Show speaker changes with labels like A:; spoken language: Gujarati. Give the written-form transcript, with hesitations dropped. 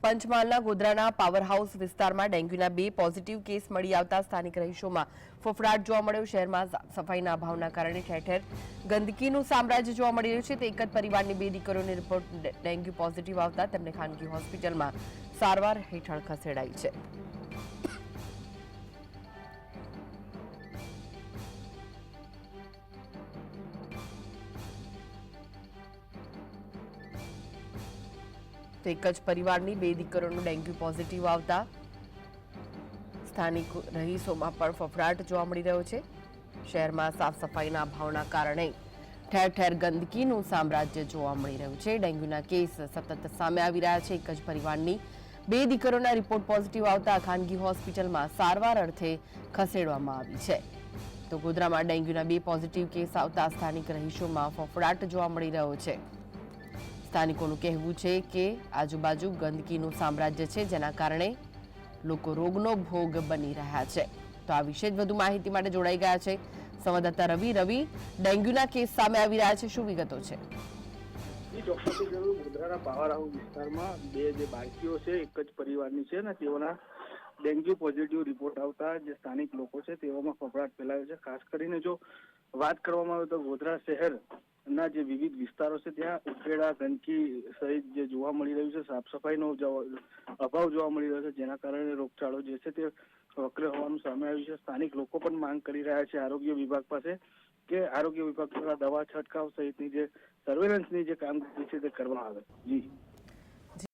A: પંચમહાલના ગોધરાના પાવર હાઉસ વિસ્તારમાં ડેન્ગ્યુના 2 પોઝિટિવ કેસ મળી આવતા સ્થાનિક રહીશોમાં ફફડાટ જોવા મળ્યો। શહેરમાં સફાઈના અભાવના કારણે ઠેર ઠેર ગંદકીનું સામ્રાજ્ય જોવા મળી રહ્યું છે। તો એક જ પરિવારની 2 દીકરીઓનો રિપોર્ટ ડેન્ગ્યુ પોઝિટિવ આવતા તેમને ખાનગી હોસ્પિટલમાં સારવાર હેઠળ ખસેડાઈ છે। તો એક જ પરિવારની 2 દીકરીઓનો ડેન્ગ્યુ પોઝિટિવ આવતા સ્થાનિક રહીશોમાં પણ ફફડાટ જોવા મળી રહ્યો છે। શહેરમાં સાફ સફાઈના અભાવના કારણે ઠેર ઠેર ગંદકીનું સામ્રાજ્ય જોવા મળી રહ્યું છે। ડેન્ગ્યુના કેસ સતત સામે આવી રહ્યા છે। એક જ પરિવારની 2 દીકરીઓના રિપોર્ટ પોઝિટિવ આવતા ખાનગી હોસ્પિટલમાં સારવાર અર્થે ખસેડવામાં આવી છે। તો ગોધરામાં ડેન્ગ્યુના 2 પોઝિટિવ કેસ આવતા સ્થાનિક રહીશોમાં ફફડાટ જોવા મળી રહ્યો છે। સ્થાનિકોનું કહેવું છે કે આજુબાજુ ગંદકીનું સામ્રાજ્ય છે, જેના કારણે લોકો રોગનો ભોગ બની રહ્યા છે। તો આ વિશે વધુ માહિતી માટે જોડાઈ ગયા છે સંવાદદાતા રવિ। ડેન્ગ્યુના કેસ સામે આવી રહ્યા છે, શું વિગતો છે?
B: ચોક્કસથી જરૂર ગોધરાના પાવર હાઉસ વિસ્તારમાં 2 જે બાળકીઓ છે એક જ પરિવારની છે ને તેઓના ડેન્ગ્યુ પોઝિટિવ રિપોર્ટ આવતા જે સ્થાનિક લોકો છે તેઓમાં ફફડાટ ફેલાયો છે। ખાસ કરીને જો વાત કરવામાં આવે તો ગોધરા શહેરના જે વિવિધ વિસ્તારો છે ત્યાં ઉકેડા ગંદકી સહિત જે જોવા મળી રહ્યું છે, સાફ સફાઈનો અભાવ જોવા મળી રહ્યો છે, જેના કારણે રોગચાળો જે છે તે વકરે હોવાનું સામે આવ્યું છે। સ્થાનિક લોકો પણ માંગ કરી રહ્યા છે આરોગ્ય વિભાગ પાસે કે આરોગ્ય વિભાગ દ્વારા દવા છંટકાવ સહિતની જે સર્વેલન્સની જે કામગીરી છે તે કરવામાં આવે। જી।